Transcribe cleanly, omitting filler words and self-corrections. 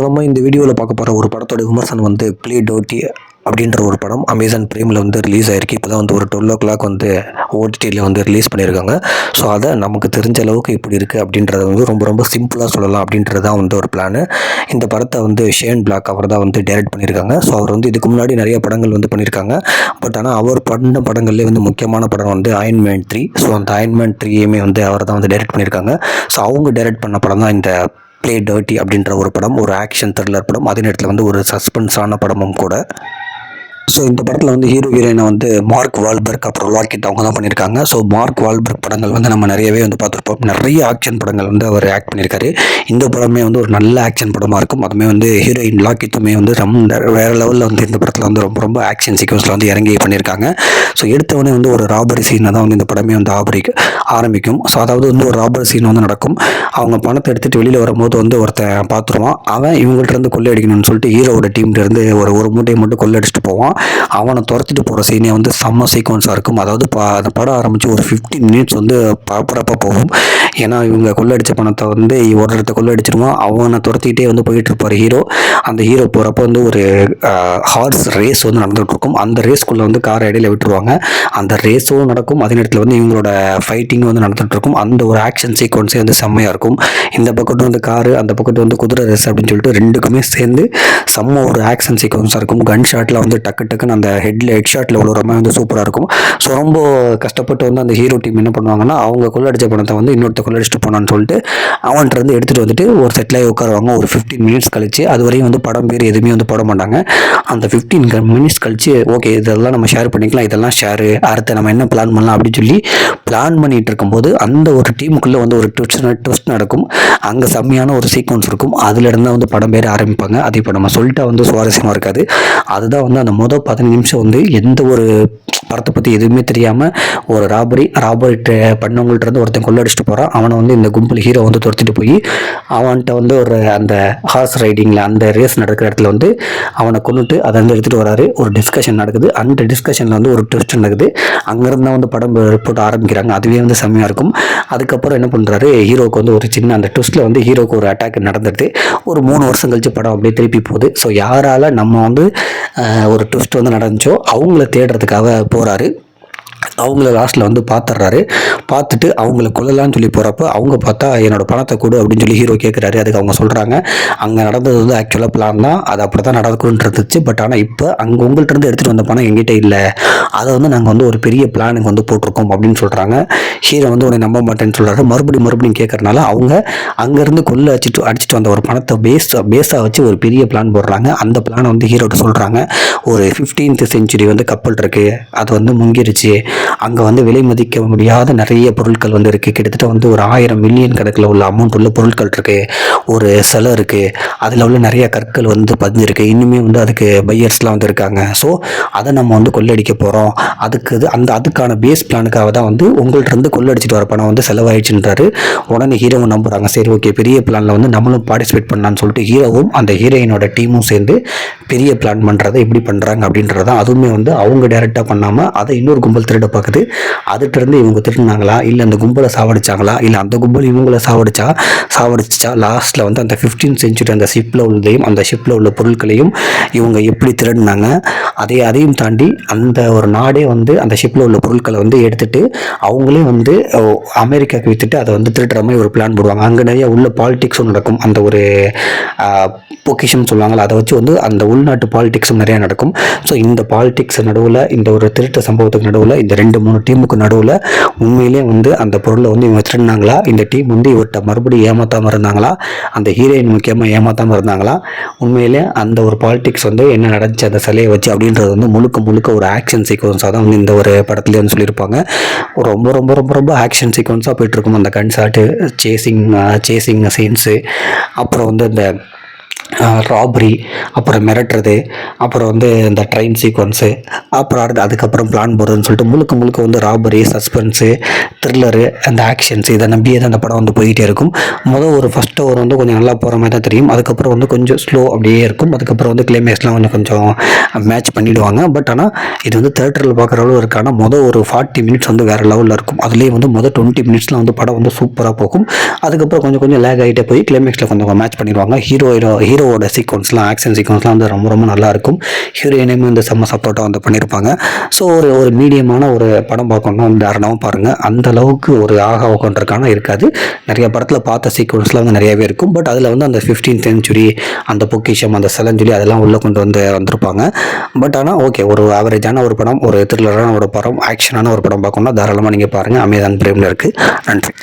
நம்ம இந்த வீடியோவில் பார்க்க போகிற ஒரு படத்தோட விமர்சனம் வந்து ப்ளே டர்ட்டி அப்படின்ற ஒரு படம் அமேசான் பிரைமில் வந்து ரிலீஸ் ஆகிருக்கு. இப்போ தான் வந்து ஒரு 12 o'clock வந்து ஓடிடியில் வந்து ரிலீஸ் பண்ணியிருக்காங்க. ஸோ அதை நமக்கு தெரிஞ்ச அளவுக்கு இப்படி இருக்குது அப்படின்றத வந்து ரொம்ப ரொம்ப சிம்பிளாக சொல்லலாம் அப்படின்றது தான் வந்து ஒரு பிளான். இந்த படத்தை வந்து ஷேன் பிளாக் அவர் தான் வந்து டைரக்ட் பண்ணியிருக்காங்க. ஸோ அவர் வந்து இதுக்கு முன்னாடி நிறைய படங்கள் வந்து பண்ணியிருக்காங்க. பட் ஆனால் அவர் பண்ண படங்கள்லேயே வந்து முக்கியமான படம் வந்து அயன் மேன் 3. ஸோ அந்த அயன் மேன் 3யுமே வந்து அவர் தான் வந்து டைரக்ட் பண்ணியிருக்காங்க. ஸோ அவங்க டைரக்ட் பண்ண படம் தான் இந்த ப்ளே டர்ட்டி அப்படின்ற ஒரு படம். ஒரு ஆக்ஷன் த்ரில்லர் படம், அதே நேரத்தில் வந்து ஒரு சஸ்பென்ஸான படமும் கூட. ஸோ இந்த படத்தில் வந்து ஹீரோயினை வந்து மார்க் வால்பர்க் அப்புறம் லாக்கெட் அவங்க தான் பண்ணியிருக்காங்க. ஸோ மார்க் வால்பர்க் படங்கள் வந்து நம்ம நிறையவே வந்து பார்த்துருப்போம். நிறைய ஆக்ஷன் படங்கள் வந்து அவர் ஆக்ட் பண்ணியிருக்காரு. இந்த படமே வந்து ஒரு நல்ல ஆக்ஷன் படமாக இருக்கும். அதுவுமே வந்து ஹீரோயின் லாக்கெட்டுமே வந்து ரொம்ப வேறு லெவலில் வந்து இந்த படத்தில் வந்து ரொம்ப ரொம்ப ஆக்ஷன் சீக்வன்ஸில் வந்து இறங்கி பண்ணியிருக்காங்க. ஸோ எடுத்தவொடனே வந்து ஒரு ராபரி சீனை தான் வந்து இந்த படமே வந்து ஆரம்பிக்கும். ஸோ அதாவது வந்து ஒரு ராபரி சீன் வந்து நடக்கும். அவங்க பணத்தை எடுத்துகிட்டு வெளியில் வரும்போது வந்து ஒருத்தன் பார்த்துருவான். அவன் இவங்கள்ட்ட இருந்து கொள்ளையடிக்கணும்னு சொல்லிட்டு ஹீரோவோட டீம்லேருந்து ஒரு மூட்டையை மட்டும் கொள்ளையடிச்சிட்டு போவான். அவனை துரத்திட்டு போகிற சீனே வந்து செம்ம சீக்வன்ஸாக இருக்கும். அதாவது அந்த படம் ஆரம்பித்து ஒரு 15 minutes வந்து பரபரப்பாக போகும். ஏன்னா இவங்க கொள்ளடித்த பணத்தை வந்து ஒரு இடத்த கொள்ளடிச்சிருவான். அவனை துரத்திக்கிட்டே வந்து போயிட்டு இருப்பார் ஹீரோ. அந்த ஹீரோ போகிறப்ப வந்து ஒரு ஹார்ஸ் ரேஸ் வந்து நடந்துகிட்டு இருக்கும். அந்த ரேஸ்க்குள்ளே வந்து காரை இடையில விட்டுருவாங்க. அந்த ரேஸும் நடக்கும், அதே நேரத்தில் வந்து இவங்களோட ஃபைட்டிங்கும் வந்து நடந்துகிட்டு இருக்கும். அந்த ஒரு ஆக்ஷன் சீக்வன்ஸே வந்து செம்மையாக இருக்கும். இந்த பக்கத்து வந்து காரு, அந்த பக்கத்து வந்து குதிரை ரேஸ் அப்படின்னு சொல்லிட்டு ரெண்டுக்குமே சேர்ந்து செம்ம ஒரு ஆக்ஷன் சீக்வன்ஸாக இருக்கும். கன் ஷாட்டில் வந்து டக்குன்னு அந்த ஹெட் ஷாட்டில் விழுற மாதிரி வந்து சூப்பராக இருக்கும். ஸோ ரொம்ப கஷ்டப்பட்டு வந்து அந்த ஹீரோ டீம் என்ன பண்ணுவாங்கன்னா, அவங்க கொள்ளடிச்ச பணத்தை வந்து இன்னொருத்த கொள்ளடிச்சிட்டு போனான்னு சொல்லிட்டு அவன்கிட்ட இருந்து எடுத்துகிட்டு வந்துட்டு ஒரு செட்டில் உட்காருவாங்க. ஒரு 15 minutes கழிச்சு, அது வரையும் வந்து படம் பேர் எதுவுமே வந்து போட மாட்டாங்க. அந்த 15 minutes கழிச்சு ஓகே இதெல்லாம் நம்ம ஷேர் பண்ணிக்கலாம், இதெல்லாம் ஷேரு, அடுத்து நம்ம என்ன பிளான் பண்ணலாம் அப்படின்னு சொல்லி பிளான் பண்ணிட்டு இருக்கும்போது அந்த ஒரு டீமுக்குள்ளே வந்து ஒரு ட்விஸ்ட் நடக்கும். அங்கே செம்மையான ஒரு சீக்வன்ஸ் இருக்கும். அதுல இருந்தால் வந்து படம் பேர் ஆரம்பிப்பாங்க. அது இப்போ நம்ம சொல்லிட்டா வந்து சுவாரஸ்யமாக இருக்காது. அதுதான் வந்து அந்த மொதல் 15 நிமிஷம் வந்து எந்த ஒரு படத்தை பற்றி எதுவுமே தெரியாமல் ஒரு ராபரி பண்ணவங்கள்ட்ட இருந்து ஒருத்தன் கொள்ளடிச்சிட்டு போகிறான். அவனை வந்து இந்த கும்பல் ஹீரோ வந்து துரத்திட்டு போய் அவன்கிட்ட வந்து ஒரு அந்த ஹார்ஸ் ரைடிங்கில் அந்த ரேஸ் நடக்கிற இடத்துல வந்து அவனை கொண்டுட்டு அதை வந்து எடுத்துகிட்டு வராரு. ஒரு டிஸ்கஷன் நடக்குது. அந்த டிஸ்கஷனில் வந்து ஒரு ட்விஸ்ட் நடக்குது. அங்கேருந்து வந்து படம் போட்டு ஆரம்பிக்கிறாங்க. அதுவே வந்து செம்மையாக இருக்கும். அதுக்கப்புறம் என்ன பண்ணுறாரு, ஹீரோவுக்கு வந்து ஒரு சின்ன அந்த ட்விஸ்ட்டில் வந்து ஹீரோவுக்கு ஒரு அட்டாக் நடந்துட்டு ஒரு 3 வருஷம் கழிச்சு படம் அப்படியே திருப்பி போகுது. ஸோ யாரால் நம்ம வந்து ஒரு ட்விஸ்ட் வந்து நடந்துச்சோ அவங்கள தேடுறதுக்காக போகிறாரு. அவங்கள லாஸ்ட்டில் வந்து பார்த்துட்டு அவங்கள கொல்லலான்னு சொல்லி போகிறப்ப அவங்க பார்த்தா என்னோட பணத்தை கொடு அப்படின்னு சொல்லி ஹீரோ கேட்குறாரு. அதுக்கு அவங்க சொல்கிறாங்க, அங்கே நடந்தது வந்து ஆக்சுவலாக பிளான் தான், அது அப்படி தான் நடக்கும்னு இருந்துச்சு. பட் ஆனால் இப்போ அங்கே உங்கள்கிட்ட இருந்து எடுத்துகிட்டு வந்த பணம் எங்கிட்ட இல்லை, அதை வந்து நாங்கள் வந்து ஒரு பெரிய பிளானுக்கு வந்து போட்டிருக்கோம் அப்படின்னு சொல்கிறாங்க. ஹீரோ வந்து உன்னை நம்ப மாட்டேன்னு சொல்கிறாரு. மறுபடியும் கேட்கறனால அவங்க அங்கேருந்து அடிச்சுட்டு வந்த ஒரு பணத்தை பேஸாக வச்சு ஒரு பெரிய பிளான் போடுறாங்க. அந்த பிளானை வந்து ஹீரோட்ட சொல்கிறாங்க. ஒரு 15th century வந்து கப்பல் இருக்குது, அது வந்து முங்கிருச்சு. அங்கே வந்து விலை மதிக்க முடியாத நிறைய பொருட்கள் வந்து இருக்குது. கிட்டத்தட்ட வந்து ஒரு 1000 மில்லியன் கணக்கில் உள்ள அமௌண்ட் உள்ள பொருட்கள் இருக்குது. ஒரு சிலை இருக்குது, அதில் உள்ள நிறைய கற்கள் வந்து பதிஞ்சிருக்கு. இன்னுமே வந்து அதுக்கு பையர்ஸ்லாம் வந்து இருக்காங்க. ஸோ அதை நம்ம வந்து கொள்ளடிக்க போகிறோம். அதுக்கான பேஸ் பிளானுக்காக தான் வந்து உங்கள்கிட்ட இருந்து கொள்ளடிச்சிட்டு வர பணம் வந்து செலவாயிடுச்சுன்றாரு. உடனே ஹீரோவும் நம்புகிறாங்க. சரி ஓகே, பெரிய பிளானில் வந்து நம்மளும் பார்ட்டிசிபேட் பண்ணலான்னு சொல்லிட்டு ஹீரோவும் அந்த ஹீரோயினோட டீமும் சேர்ந்து பெரிய பிளான் பண்ணுறதை எப்படி பண்ணுறாங்க அப்படின்றதான். அதுவுமே வந்து அவங்க டைரெக்டாக பண்ணாமல் அதை இன்னொரு கும்பல் திருட பார்க்குது. அதுகிட்டருந்து இவங்க திருடினாங்களா, இல்லை அந்த கும்பலை சாவடிச்சாங்களா, இல்லை அந்த கும்பல் இவங்களை சாவடிச்சா லாஸ்ட்டில் வந்து அந்த 15th century அந்த ஷிப்பில் உள்ளதையும் அந்த ஷிப்பில் உள்ள பொருட்களையும் இவங்க எப்படி திருடினாங்க, அதையும் தாண்டி அந்த ஒரு நாடே வந்து அந்த ஷிப்பில் உள்ள பொருட்களை வந்து எடுத்துகிட்டு அவங்களே வந்து அமெரிக்காவுக்கு விற்றுட்டு அதை வந்து திருடுற மாதிரி ஒரு பிளான் போடுவாங்க. அங்கே நிறைய உள்ள பாலிடிக்ஸும் நடக்கும். அந்த ஒரு பொக்கிஷன் சொல்லுவாங்கள்ல, அதை வச்சு வந்து அந்த உள்நாட்டு பாலிடிக்ஸும் நிறையா நடக்கும். ஸோ இந்த பாலிடிக்ஸ் நடுவில், இந்த ஒரு திருட்ட சம்பவத்துக்கு நடுவில், இந்த 2-3 டீமுக்கு நடுவில் உண்மையிலே வந்து அந்த பொருளை வந்து இவங்க திருடினாங்களா, இந்த டீம் வந்து இவர்கிட்ட மறுபடியும் ஏமாற்றாமல் இருந்தாங்களா, அந்த ஹீரோயின் முக்கியமாக ஏமாற்றாமல் இருந்தாங்களா, உண்மையிலே அந்த ஒரு பாலிடிக்ஸ் வந்து என்ன நடந்துச்சு அந்த சிலையை வச்சு அப்படின்றது வந்து முழுக்க ஒரு ஆக்ஷன் சீக்வன்ஸாக தான் வந்து இந்த ஒரு படத்துலேயே வந்து சொல்லியிருப்பாங்க. ரொம்ப ரொம்ப ரொம்ப ரொம்ப ஆக்ஷன் சீக்வன்ஸாக போயிட்டுருக்கும். அந்த கன் ஷாட்டு, சேசிங் சீன்ஸு, அப்புறம் வந்து இந்த ராபரி, அப்புறம் மிரட்டுறது, அப்புறம் வந்து இந்த ட்ரெயின் சீக்வன்ஸு, அப்புறம் அதுக்கப்புறம் பிளான் போடுறதுன்னு சொல்லிட்டு முழுக்க வந்து ராபரி, சஸ்பென்ஸு, த்ரில்லரு, அந்த ஆக்ஷன்ஸ் இதை நம்பியே தான் அந்த படம் வந்து போயிட்டே இருக்கும். ஒரு ஃபஸ்ட் ஓவர் வந்து கொஞ்சம் நல்லா போகிற மாதிரி தான் தெரியும். அதுக்கப்புறம் வந்து கொஞ்சம் ஸ்லோ அப்படியே இருக்கும். அதுக்கப்புறம் வந்து கிளைமேக்ஸ்லாம் கொஞ்சம் மேட்ச் பண்ணிவிடுவாங்க. பட் ஆனால் இது வந்து தேட்டரில் பார்க்குற அளவு இருக்கான ஒரு 40 minutes வந்து வேறு லெவலில் இருக்கும். அதுலேயே வந்து 20 minutesலாம் வந்து படம் வந்து சூப்பராக போகும். அதுக்கப்புறம் கொஞ்சம் லேக் ஆகிட்டே போய் கிளைமேக்ஸில் கொஞ்சம் மேட்ச் பண்ணிடுவாங்க. ஹீரோ ஹீரோவோட சீக்வன்ஸ்லாம் ஆக்ஷன் சீக்வன்ஸ்லாம் வந்து ரொம்ப ரொம்ப நல்லாயிருக்கும். ஹீரோயினையுமே வந்து செம்ம சப்போர்ட்டாக வந்து பண்ணியிருப்பாங்க. ஸோ ஒரு மீடியமான ஒரு படம் பார்க்கணுன்னா வந்து தாராளமாக பாருங்கள். அந்த அளவுக்கு ஒரு ஆகா ஓகன்றக்கான இருக்காது. நிறைய படத்தில் பார்த்த சீக்வன்ஸ்லாம் வந்து நிறையாவே இருக்கும். பட் அதில் வந்து அந்த 15th செஞ்சுரி, அந்த பொக்கிஷம், அந்த செலஞ்சுரி அதெல்லாம் உள்ளே கொண்டு வந்திருப்பாங்க. பட் ஆனால் ஓகே, ஒரு ஆவரேஜான ஒரு படம், ஒரு த்ரில்லரான ஒரு படம், ஆக்ஷனான ஒரு படம் பார்க்கணுன்னா தாராளமாக நீங்கள் பாருங்கள். அமேசான் பிரைமில் இருக்குது. நன்றி.